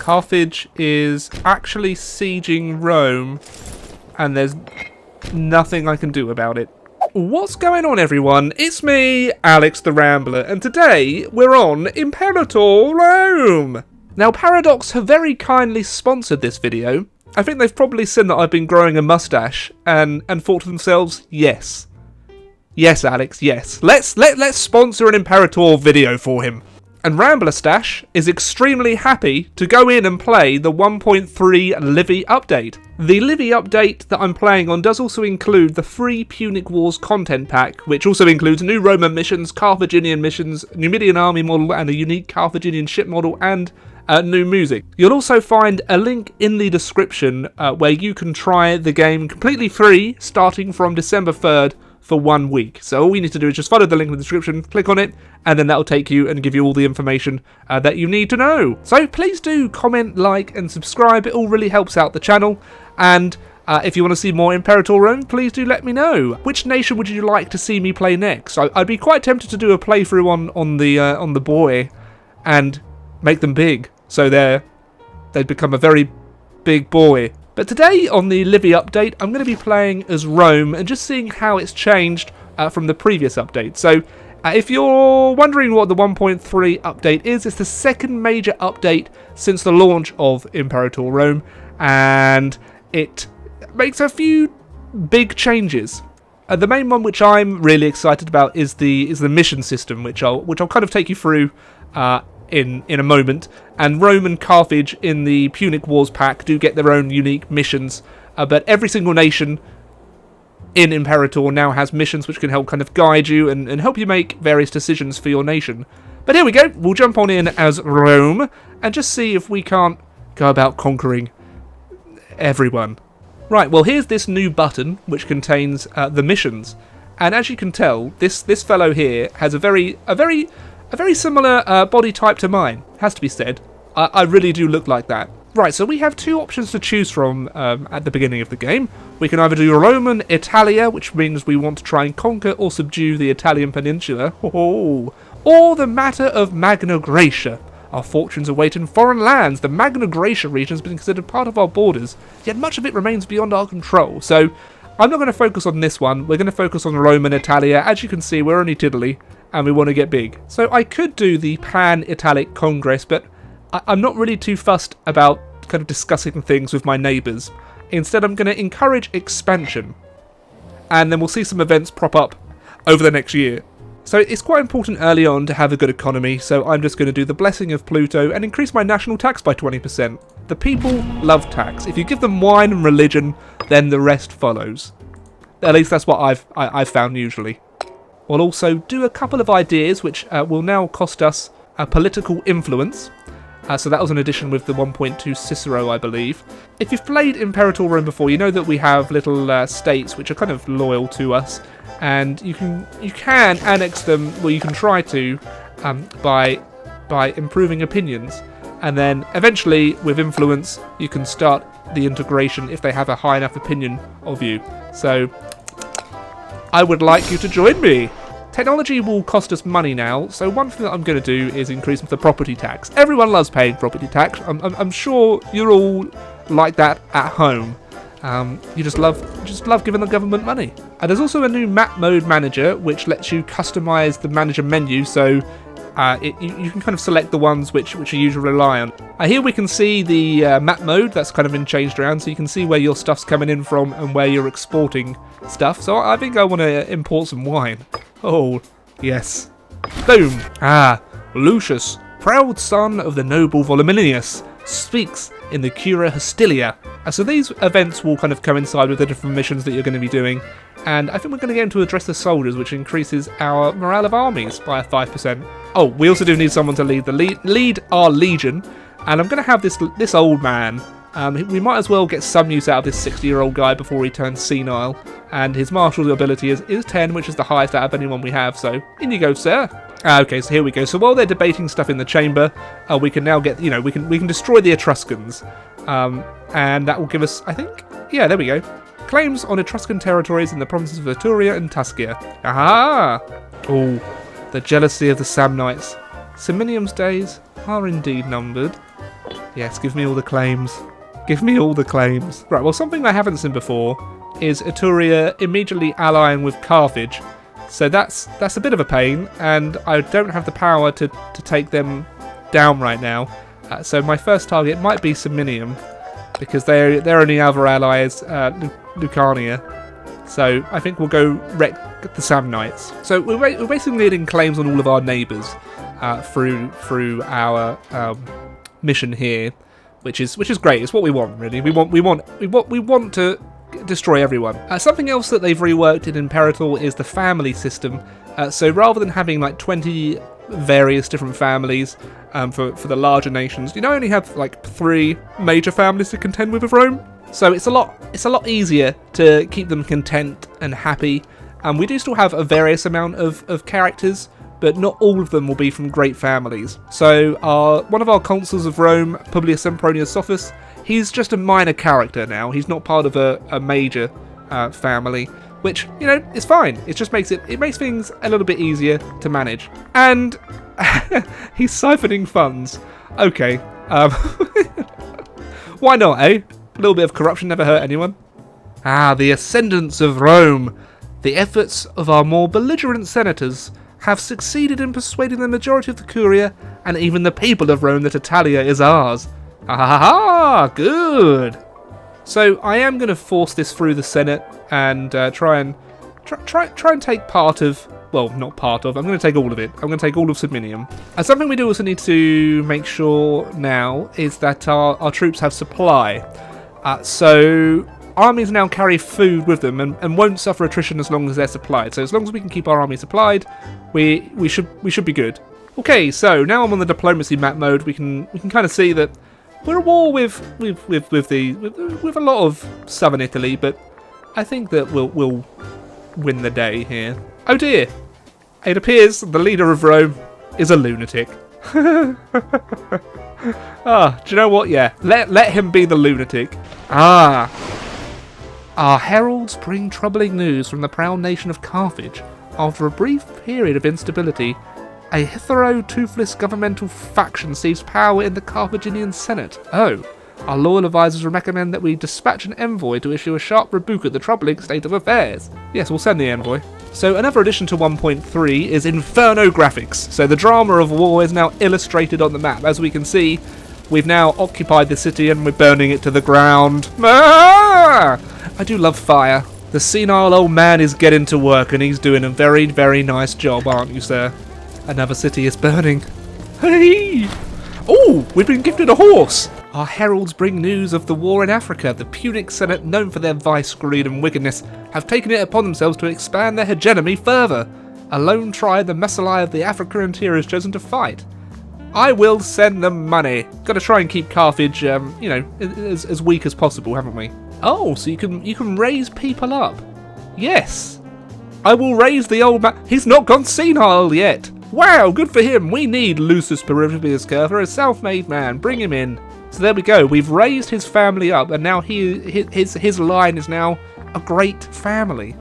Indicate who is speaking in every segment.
Speaker 1: Carthage is actually sieging Rome, and there's nothing I can do about it. What's going on, everyone? It's me, Alex the Rambler, and today we're on Imperator Rome! Now, Paradox have very kindly sponsored this video. I think they've probably seen that I've been growing a mustache and thought to themselves, yes. Yes, Alex, yes. Let's sponsor an Imperator video for him. And Rambler Stash is extremely happy to go in and play the 1.3 Livy update. The Livy update that I'm playing on does also include the free Punic Wars content pack, which also includes new Roman missions, Carthaginian missions, Numidian army model, and a unique Carthaginian ship model, and new music. You'll also find a link in the description where you can try the game completely free, starting from December 3rd, for 1 week. So all you need to do is just follow the link in the description, click on it, and then that'll take you and give you all the information that you need to know. So please do comment, like, and subscribe. It all really helps out the channel. And if you want to see more Imperator Rome, please do let me know. Which nation would you like to see me play next? I'd be quite tempted to do a playthrough on the boy and make them big, so they'd become a very big boy. But today on the Livy update, I'm going to be playing as Rome and just seeing how it's changed from the previous update. So if you're wondering what the 1.3 update is, it's the second major update since the launch of Imperator Rome, and it makes a few big changes. The main one which I'm really excited about is the mission system, which I'll kind of take you through in a moment. And Rome and Carthage in the Punic Wars pack do get their own unique missions, but every single nation in Imperator now has missions which can help kind of guide you and help you make various decisions for your nation. But here we go, we'll jump on in as Rome and just see if we can't go about conquering everyone. Right, well, here's this new button which contains the missions, and as you can tell, this fellow here has a very similar body type to mine, has to be said. I really do look like that. Right, so we have two options to choose from at the beginning of the game. We can either do Roman Italia, which means we want to try and conquer or subdue the Italian peninsula, or the matter of Magna Graecia. Our fortunes await in foreign lands. The Magna Graecia region has been considered part of our borders, yet much of it remains beyond our control. So I'm not going to focus on this one. We're going to focus on Roman Italia. As you can see, we're only tiddly, and we want to get big. So I could do the Pan-Italic Congress, but I'm not really too fussed about kind of discussing things with my neighbours. Instead, I'm going to encourage expansion, and then we'll see some events prop up over the next year. So it's quite important early on to have a good economy, so I'm just going to do the Blessing of Pluto and increase my national tax by 20%. The people love tax. If you give them wine and religion, then the rest follows. At least that's what I've found usually. We'll also do a couple of ideas which will now cost us political influence. So that was an addition with the 1.2 Cicero, I believe. If you've played Imperator Rome before, you know that we have little states which are kind of loyal to us, and you can annex them, well, you can try to, by improving opinions, and then eventually with influence you can start the integration if they have a high enough opinion of you. So I would like you to join me. Technology will cost us money now, so one thing that I'm going to do is increase the property tax. Everyone loves paying property tax. I'm sure you're all like that at home. You just love giving the government money. There's also a new map mode manager which lets you customize the manager menu, so you can kind of select the ones which you usually rely on. Here we can see the map mode that's kind of been changed around, so you can see where your stuff's coming in from and where you're exporting stuff. So I think I want to import some wine. Oh, yes. Boom. Lucius, proud son of the noble Voluminius, speaks in the Cura Hostilia. So these events will kind of coincide with the different missions that you're going to be doing, and I think we're going to get into address the soldiers, which increases our morale of armies by 5%. Oh, we also do need someone to lead our legion, and I'm going to have this old man. We might as well get some use out of this 60-year-old guy before he turns senile, and his martial ability is 10, which is the highest out of anyone we have, so in you go, sir. Okay, so here we go. So while they're debating stuff in the chamber, we can now get, we can destroy the Etruscans, and that will give us, I think, yeah, there we go. Claims on Etruscan territories in the provinces of Etruria and Tuscia. Aha! Oh, the jealousy of the Samnites. Samnium's days are indeed numbered. Yes, give me all the claims. Give me all the claims. Right, well, something I haven't seen before is Etruria immediately allying with Carthage. So that's a bit of a pain, and I don't have the power to take them down right now. So my first target might be Samnium, because their only other ally is Lucania. So I think we'll go wreck the Samnites. So we're basically needing claims on all of our neighbours through our mission here, which is great. It's what we want, really. We want to destroy everyone. Something else that they've reworked in Imperator is the family system. So rather than having like 20 various different families for the larger nations, you now only have like 3 major families to contend with Rome. So it's a lot easier to keep them content and happy. And we do still have a various amount of characters, but not all of them will be from great families. So one of our consuls of Rome, Publius Sempronius Sophus, he's just a minor character now. He's not part of a major family, which, you know, is fine. It just makes things a little bit easier to manage. And he's siphoning funds. Okay. Why not, eh? A little bit of corruption never hurt anyone. The ascendance of Rome. The efforts of our more belligerent senators have succeeded in persuading the majority of the Curia and even the people of Rome that Italia is ours. Good. So I am going to force this through the Senate and try and take part of. Well, not part of. I'm going to take all of it. I'm going to take all of Samnium. And something we do also need to make sure now is that our troops have supply. So armies now carry food with them and won't suffer attrition as long as they're supplied. So as long as we can keep our army supplied, we should be good. Okay, so now I'm on the diplomacy map mode. We can kind of see that we're at war with a lot of southern Italy, but I think that we'll win the day here. Oh dear! It appears the leader of Rome is a lunatic. Do you know what? Yeah, let him be the lunatic. Our heralds bring troubling news from the proud nation of Carthage. After a brief period of instability, a hitherto-toothless governmental faction seized power in the Carthaginian Senate. Oh, our loyal advisors recommend that we dispatch an envoy to issue a sharp rebuke at the troubling state of affairs. Yes, we'll send the envoy. So another addition to 1.3 is Inferno graphics. So the drama of war is now illustrated on the map. As we can see, we've now occupied the city and we're burning it to the ground. I do love fire. The senile old man is getting to work and he's doing a very, very nice job, aren't you, sir? Another city is burning. Hey! Oh, we've been gifted a horse! Our heralds bring news of the war in Africa. The Punic Senate, known for their vice, greed and wickedness, have taken it upon themselves to expand their hegemony further. A lone tribe, the Messalai of the Africa interior, has chosen to fight. I will send them money. Got to try and keep Carthage, as weak as possible, haven't we? Oh, so you can raise people up. Yes. I will raise the old man. He's not gone senile yet. Wow, good for him. We need Lucius Peribius Curva, a self-made man. Bring him in. So there we go. We've raised his family up, and now his line is now a great family.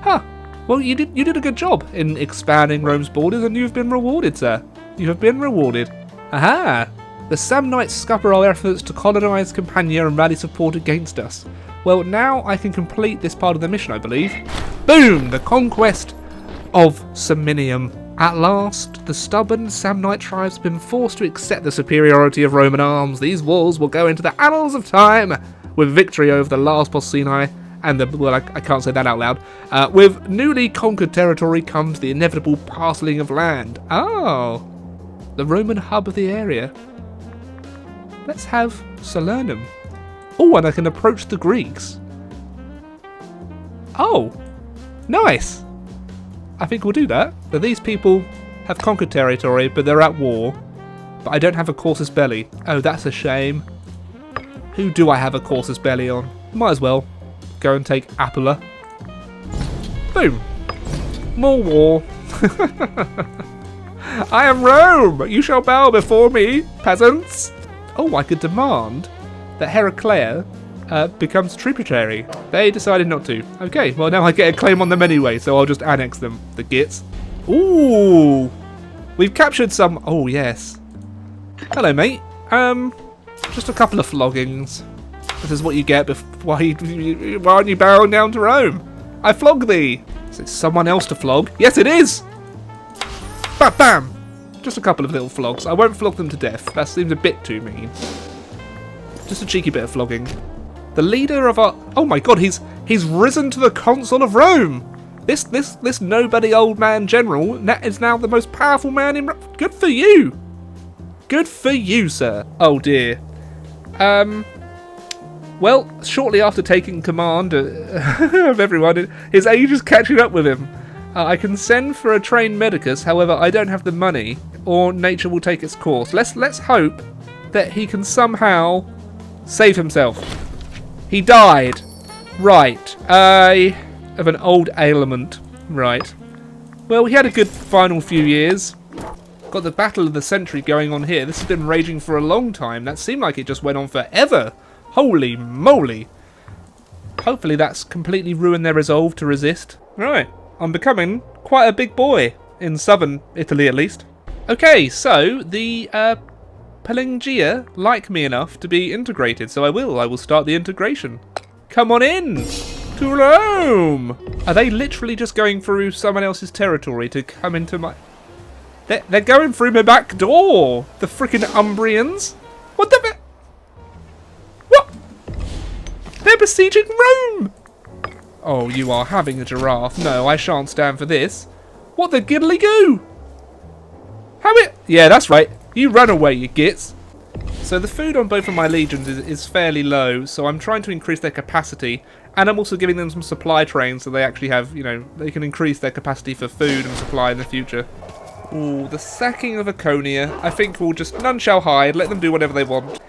Speaker 1: Huh. Well, you did a good job in expanding Rome's borders, and you've been rewarded, sir. You have been rewarded. Aha! The Samnites scupper our efforts to colonise Campania and rally support against us. Well, now I can complete this part of the mission, I believe. Boom! The conquest of Samnium. At last, the stubborn Samnite tribes have been forced to accept the superiority of Roman arms. These wars will go into the annals of time with victory over the last Possini and I can't say that out loud. With newly conquered territory comes the inevitable parceling of land. Oh, the Roman hub of the area. Let's have Salernum. Oh, and I can approach the Greeks. Oh, nice. I think we'll do that. So these people have conquered territory, but they're at war. But I don't have a Casus Belli. Oh, that's a shame. Who do I have a Casus Belli on? Might as well go and take Apula. Boom. More war. I am Rome. You shall bow before me, peasants. Oh, I could demand that Heraclea becomes tributary. They decided not to. Okay, well now I get a claim on them anyway, so I'll just annex them. The gits. Ooh, we've captured some. Oh yes. Hello, mate. Just a couple of floggings. This is what you get why aren't you bowing down to Rome? I flog thee. Is it someone else to flog? Yes, it is. Bam, bam. Just a couple of little flogs. I won't flog them to death. That seems a bit too mean. Just a cheeky bit of flogging. The leader of our... Oh my god, he's risen to the consul of Rome. This nobody old man general is now the most powerful man in... Good for you. Good for you, sir. Oh dear. Well, shortly after taking command of everyone, his age is catching up with him. I can send for a trained medicus, however, I don't have the money, or nature will take its course. Let's hope that he can somehow save himself. He died. Right. Of an old ailment. Right. Well, he had a good final few years. Got the battle of the century going on here. This has been raging for a long time. That seemed like it just went on forever. Holy moly. Hopefully that's completely ruined their resolve to resist. Right. I'm becoming quite a big boy. In southern Italy, at least. Okay, so the Palingia like me enough to be integrated, so I will start the integration. Come on in to Rome. Are they literally just going through someone else's territory to come into my... They're going through my back door. The freaking Umbrians. What the... What? They're besieging Rome. Oh, you are having a giraffe. No, I shan't stand for this. What the giddly goo? How it... Yeah, that's right. You run away, you gits. So the food on both of my legions is fairly low, so I'm trying to increase their capacity, and I'm also giving them some supply trains so they actually have, you know, they can increase their capacity for food and supply in the future. Ooh, the sacking of Aeconia. I think we'll just none shall hide, let them do whatever they want.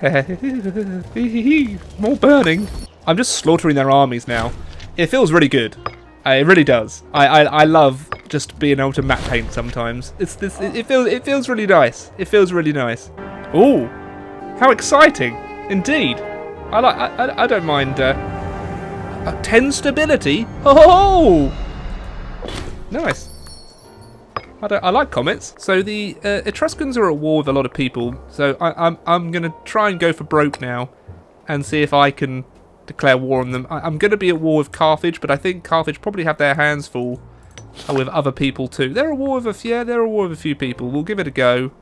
Speaker 1: More burning. I'm just slaughtering their armies now. It feels really good. It really does. I love just being able to map paint sometimes. It feels really nice. It feels really nice. Ooh, how exciting! Indeed. I don't mind. 10 stability. Oh, nice. I like comets. So the Etruscans are at war with a lot of people. So I'm gonna try and go for broke now, and see if I can declare war on them. I'm going to be at war with Carthage, but I think Carthage probably have their hands full with other people too. They're at war with a few people. We'll give it a go.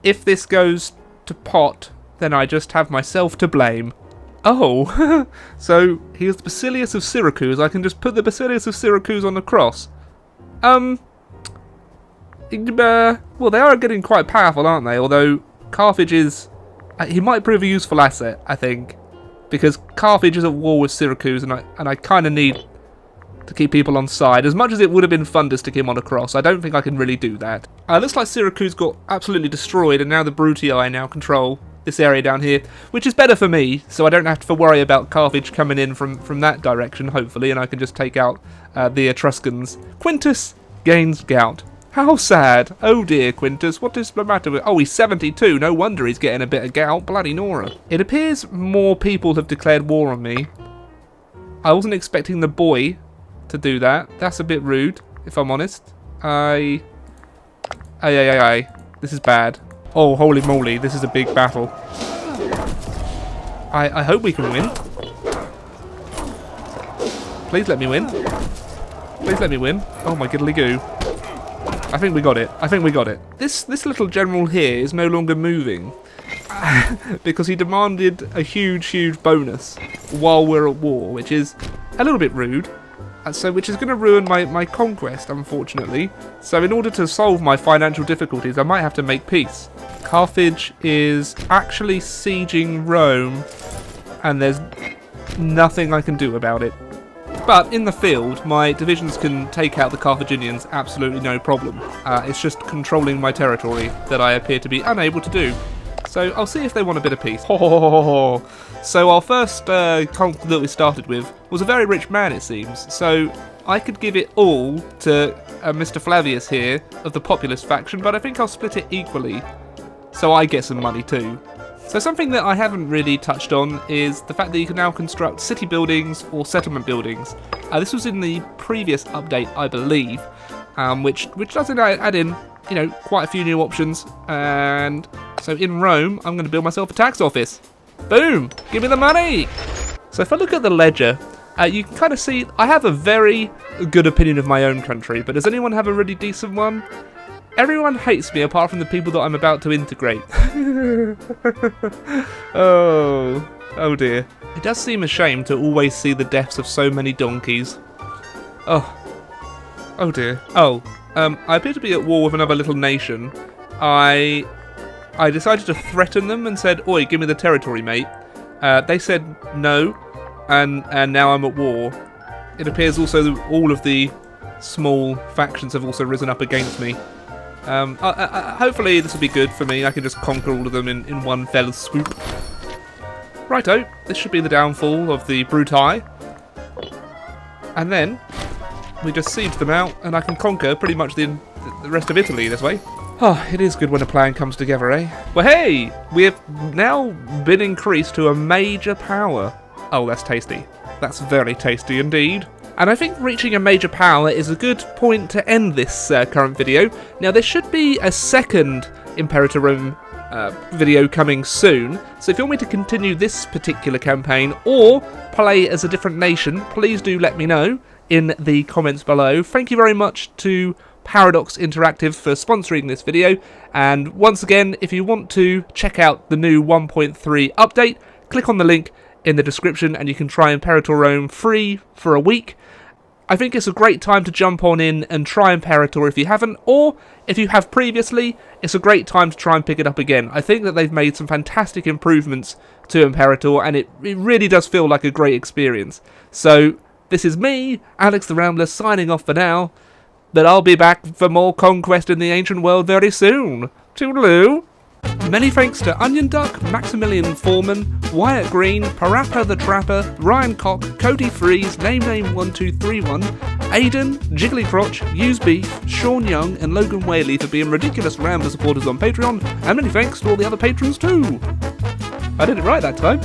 Speaker 1: If this goes to pot, then I just have myself to blame. Oh, so here's the Basilius of Syracuse. I can just put the Basilius of Syracuse on the cross. Well, they are getting quite powerful, aren't they? Although Carthage is... he might prove a useful asset, I think. Because Carthage is at war with Syracuse, and I kind of need to keep people on side. As much as it would have been fun to stick him on a cross, I don't think I can really do that. Looks like Syracuse got absolutely destroyed, and now the Brutii now control this area down here, which is better for me, so I don't have to worry about Carthage coming in from that direction, hopefully, and I can just take out the Etruscans. Quintus gains gout. How sad. Oh dear, Quintus. What is the matter with... Oh, he's 72. No wonder he's getting a bit of gout. Bloody Nora. It appears more people have declared war on me. I wasn't expecting the boy to do that. That's a bit rude, if I'm honest. Aye. This is bad. Oh, holy moly. This is a big battle. I hope we can win. Please let me win. Please let me win. Oh my giddly goo. I think we got it. I think we got it. This little general here is no longer moving because he demanded a huge bonus while we're at war, which is a little bit rude. Which is going to ruin my conquest, unfortunately. So in order to solve my financial difficulties, I might have to make peace. Carthage is actually sieging Rome, and there's nothing I can do about it. But in the field, my divisions can take out the Carthaginians absolutely no problem. It's just controlling my territory that I appear to be unable to do. So I'll see if they want a bit of peace. So our first conquest that we started with was a very rich man, it seems. So I could give it all to Mr. Flavius here of the populist faction, but I think I'll split it equally so I get some money too. So something that I haven't really touched on is the fact that you can now construct city buildings or settlement buildings. This was in the previous update, I believe, which does add in, quite a few new options. And so in Rome, I'm going to build myself a tax office. Boom! Give me the money! So if I look at the ledger, you can kind of see I have a very good opinion of my own country, but does anyone have a really decent one? Everyone hates me apart from the people that I'm about to integrate. Oh dear. It does seem a shame to always see the deaths of so many donkeys. Oh dear. I appear to be at war with another little nation. I decided to threaten them and said, "Oi, give me the territory, mate." They said no, and now I'm at war. It appears also that all of the small factions have also risen up against me. Hopefully this will be good for me. I can just conquer all of them in one fell swoop. Righto, this should be the downfall of the Brutii. And then we just siege them out, and I can conquer pretty much the rest of Italy this way. Oh, it is good when a plan comes together, eh? Well, hey! We have now been increased to a major power. Oh, that's tasty. That's very tasty indeed. And I think reaching a major power is a good point to end this current video. Now, there should be a second Imperator Rome video coming soon, so if you want me to continue this particular campaign or play as a different nation, please do let me know in the comments below. Thank you very much to Paradox Interactive for sponsoring this video, and once again, if you want to check out the new 1.3 update, click on the link in the description and you can try Imperator Rome free for a week. I think it's a great time to jump on in and try Imperator if you haven't, or if you have previously, it's a great time to try and pick it up again. I think that they've made some fantastic improvements to Imperator, and it really does feel like a great experience. So, this is me, Alex the Rambler, signing off for now, but I'll be back for more conquest in the ancient world very soon. Toodaloo! Many thanks to Onion Duck, Maximilian Foreman, Wyatt Green, Parappa the Trapper, Ryan Cock, Cody Freeze, Name1231, Aiden, Jigglycrotch, Use Beef, Sean Young, and Logan Whaley for being ridiculous Rambler supporters on Patreon, and many thanks to all the other patrons too. I did it right that time.